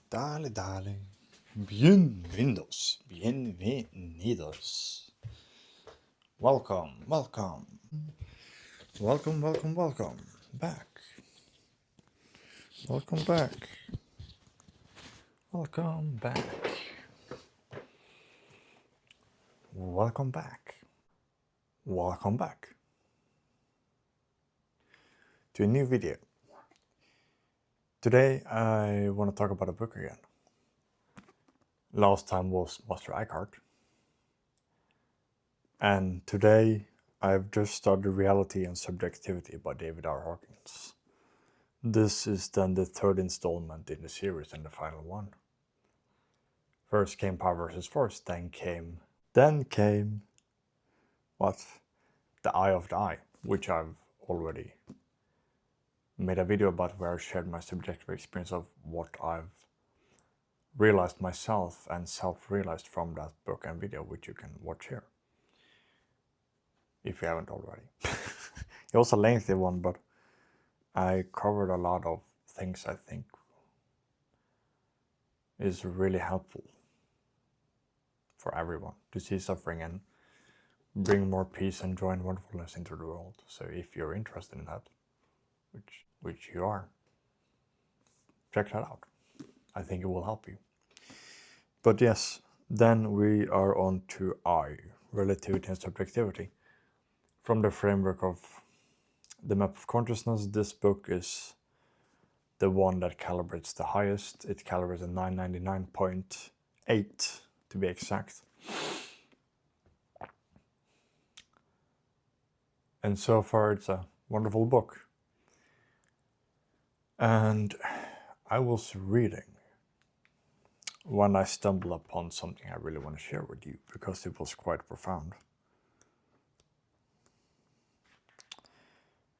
Dale, dale. Bienvenidos. Bienvenidos. Welcome, welcome. Welcome, welcome, welcome. Back. Welcome back. Welcome back. Welcome back. Welcome back to a new video. Today I want to talk about a book again. Last time was Master Eckhart. And today I've just started Reality and Subjectivity by Dyre. This is then the third installment in the series and the final one. First came Power vs. Force, then came what? The Eye of the I, which I've already made a video about where I shared my subjective experience of what I've realized myself and self-realized from that book and video, which you can watch here if you haven't already. It was a lengthy one, but I covered a lot of things I think is really helpful for everyone to see suffering and bring more peace and joy and wonderfulness into the world. So if you're interested in that, which you are, check that out. I think it will help you. But yes, then we are on to I, Relativity and Subjectivity. From the framework of the map of consciousness, this book is the one that calibrates the highest. It calibrates at 999.8 to be exact. And so far it's a wonderful book. And I was reading when I stumbled upon something I really want to share with you, because it was quite profound.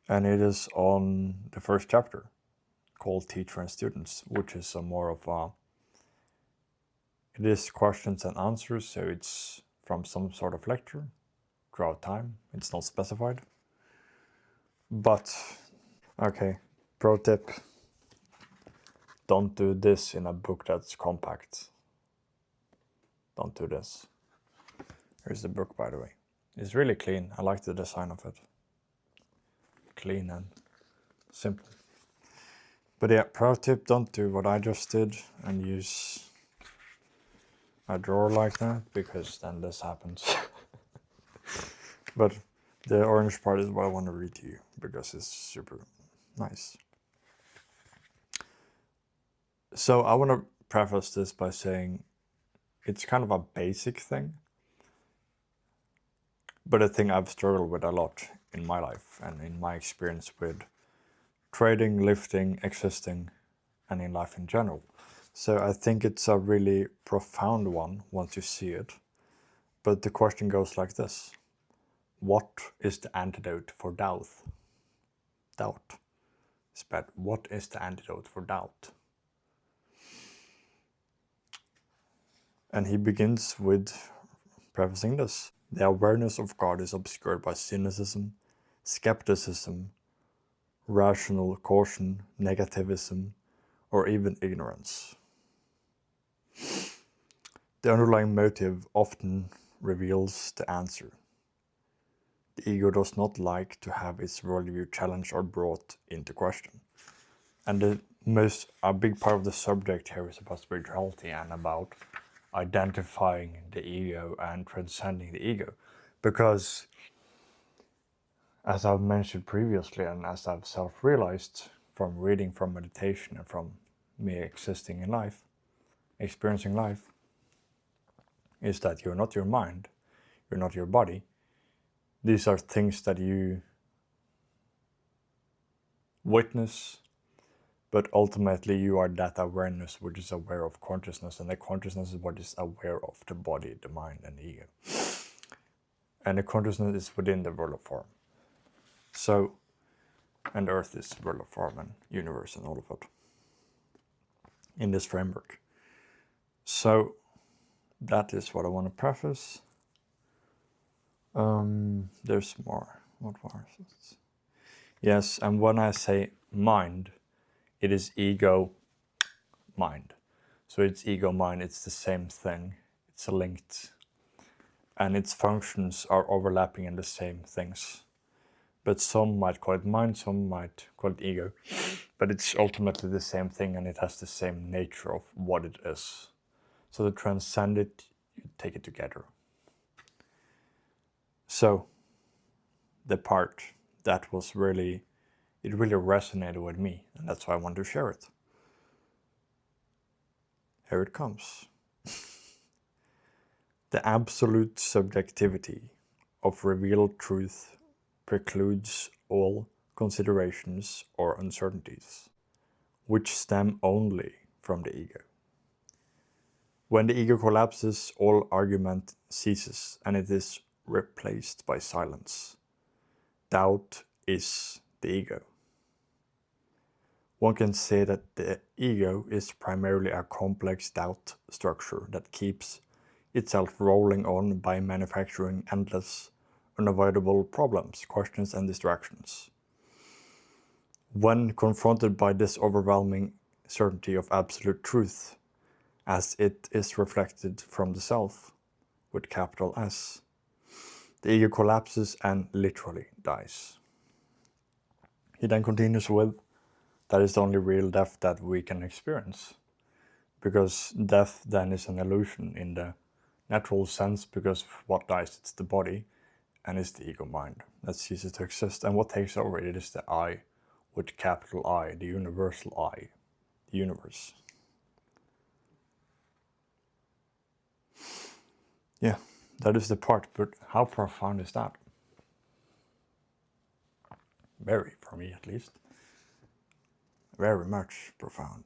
And it is on the first chapter, called Teacher and Students, which is a more of a, it is questions and answers, so it's from some sort of lecture throughout time. It's not specified. But, okay, pro tip, don't do this in a book that's compact. Don't do this. Here's the book, by the way. It's really clean. I like the design of it. Clean and simple. But yeah, pro tip, don't do what I just did and use a drawer like that, because then this happens. But the orange part is what I want to read to you, because it's super nice. So I want to preface this by saying it's kind of a basic thing, but a thing I've struggled with a lot in my life and in my experience with trading, lifting, existing, and in life in general. So I think it's a really profound one once you see it. But the question goes like this. What is the antidote for doubt? Doubt. What is the antidote for doubt? And he begins with prefacing this. The awareness of God is obscured by cynicism, skepticism, rational caution, negativism, or even ignorance. The underlying motive often reveals the answer. The ego does not like to have its worldview challenged or brought into question. And a big part of the subject here is about spirituality and about identifying the ego and transcending the ego. Because, as I've mentioned previously, and as I've self-realized from reading, from meditation, and from me existing in life, experiencing life, is that you're not your mind, you're not your body. These are things that you witness, but ultimately you are that awareness which is aware of consciousness, and the consciousness is what is aware of the body, the mind, and the ego. And the consciousness is within the world of form. So, and Earth is world of form and universe and all of it in this framework. So, that is what I want to preface. There's more. What was it? Yes, and when I say mind, it is ego, mind. So it's ego mind, it's the same thing, it's linked, and its functions are overlapping in the same things. But some might call it mind, some might call it ego, but it's ultimately the same thing, and it has the same nature of what it is. So to transcend it, you take it together. So the part that was really, it really resonated with me, and that's why I want to share it. Here it comes. The absolute subjectivity of revealed truth precludes all considerations or uncertainties, which stem only from the ego. When the ego collapses, all argument ceases and it is replaced by silence. Doubt is the ego. One can say that the ego is primarily a complex doubt structure that keeps itself rolling on by manufacturing endless, unavoidable problems, questions, and distractions. When confronted by this overwhelming certainty of absolute truth, as it is reflected from the self, with capital S, the ego collapses and literally dies. He then continues with, that is the only real death that we can experience. Because death then is an illusion in the natural sense, because what dies, it's the body, and it's the ego mind that ceases to exist. And what takes over it is the I, with capital I, the universal I, the universe. Yeah, that is the part, but how profound is that? Very, for me at least. Very much profound.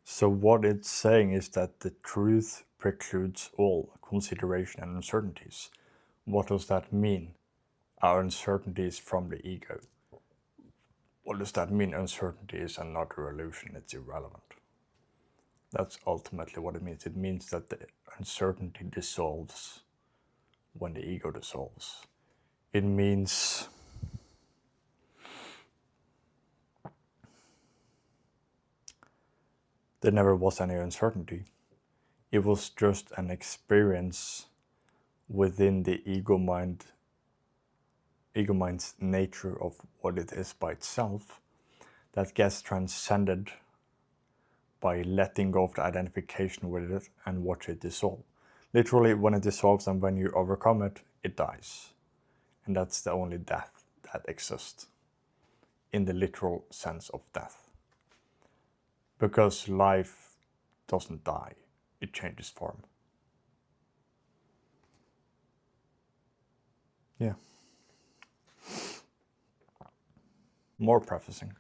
So what it's saying is that the truth precludes all consideration and uncertainties. What does that mean? Our uncertainties from the ego. What does that mean? Uncertainty is another illusion, it's irrelevant. That's ultimately what it means. It means that the uncertainty dissolves when the ego dissolves. It means there never was any uncertainty. It was just an experience within the ego mind's nature of what it is by itself that gets transcended by letting go of the identification with it and watch it dissolve. Literally, when it dissolves and when you overcome it, it dies. And that's the only death that exists in the literal sense of death. Because life doesn't die, it changes form. Yeah. More prefacing.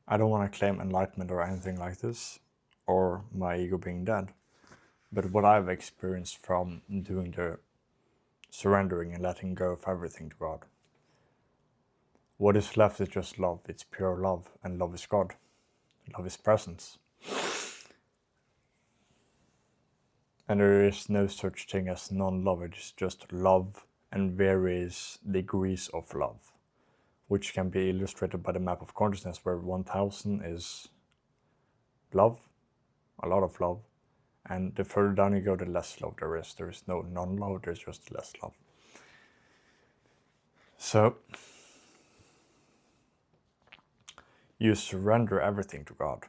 I don't want to claim enlightenment or anything like this, or my ego being dead. But what I've experienced from doing the surrendering and letting go of everything to God. What is left is just love. It's pure love, and love is God. Love is presence. And there is no such thing as non-love. It's just love and various degrees of love, which can be illustrated by the map of consciousness, where 1000 is love, a lot of love, and the further down you go, the less love there is. There is no non-love, there's just less love. So, you surrender everything to God.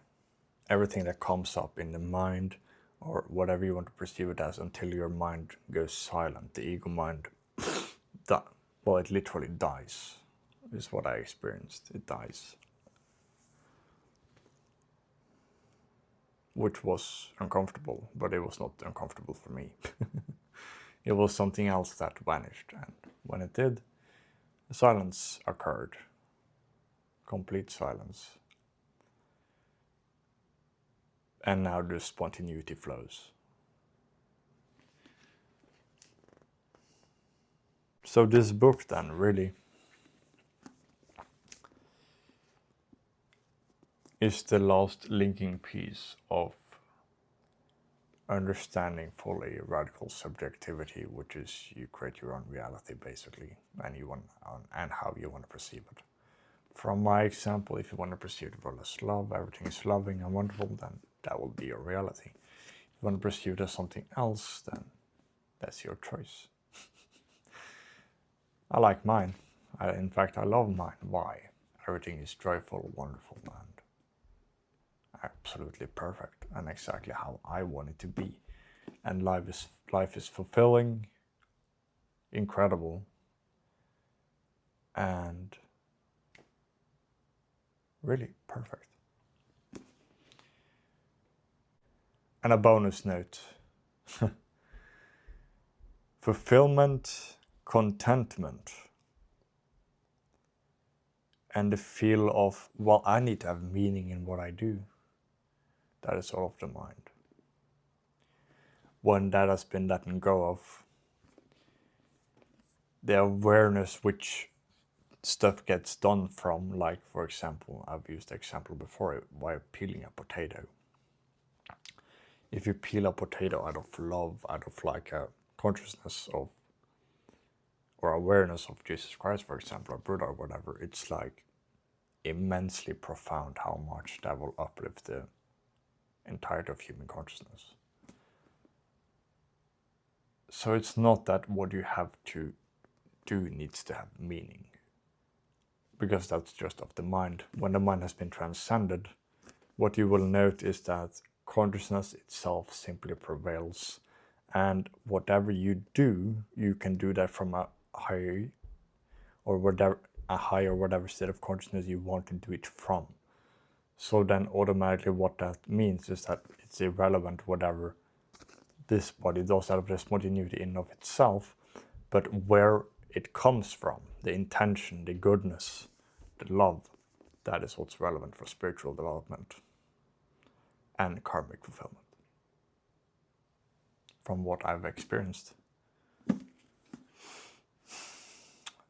Everything that comes up in the mind, or whatever you want to perceive it as, until your mind goes silent. The ego mind, it literally dies, is what I experienced. It dies. Which was uncomfortable, but it was not uncomfortable for me. It was something else that vanished, and when it did, silence occurred. Complete silence. And now the spontaneity flows. So this book then really is the last linking piece of understanding fully radical subjectivity, which is you create your own reality basically, and how you want to perceive it. from my example, if you want to pursue the world as love, everything is loving and wonderful, then that will be your reality. If you want to pursue it as something else, then that's your choice. I like mine. In fact, I love mine. Why? Everything is joyful, wonderful, and absolutely perfect, and exactly how I want it to be. And life is fulfilling, incredible, and really perfect. And a bonus note. Fulfillment, contentment, and the feel of, well, I need to have meaning in what I do. That is all of the mind. When that has been let go of, the awareness which stuff gets done from, like, for example, I've used the example before, while peeling a potato. If you peel a potato out of love, out of like a consciousness of, or awareness of Jesus Christ, for example, or Buddha or whatever, it's like immensely profound how much that will uplift the entirety of human consciousness. So it's not that what you have to do needs to have meaning, because that's just of the mind. When the mind has been transcended, what you will note is that consciousness itself simply prevails, and whatever you do, you can do that from a higher or whatever state of consciousness you want to do it from. So then automatically what that means is that it's irrelevant whatever this body does out of the spontaneity in of itself, but where it comes from, the intention, the goodness, the love, that is what's relevant for spiritual development and karmic fulfillment, from what I've experienced.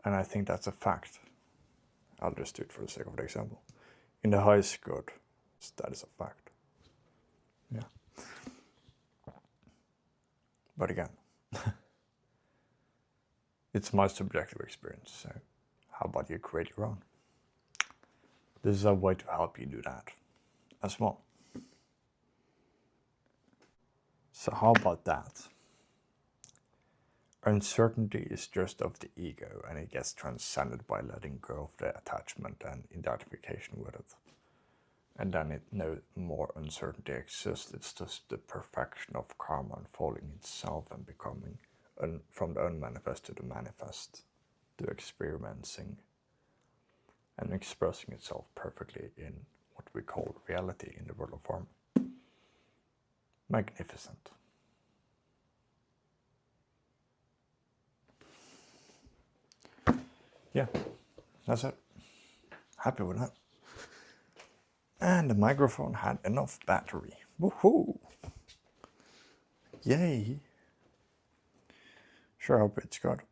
And I think that's a fact. I'll just do it for the sake of the example. In the highest good, that is a fact. Yeah. But again, it's my subjective experience, so how about you create your own? This is a way to help you do that as well. So how about that? Uncertainty is just of the ego, and it gets transcended by letting go of the attachment and identification with it. And then no more uncertainty exists. It's just the perfection of karma unfolding itself and becoming from the unmanifest to the manifest, to experiencing and expressing itself perfectly in what we call reality in the world of form. Magnificent. Yeah, that's it. Happy with that. And the microphone had enough battery. Woohoo! Yay! Sure hope it's good.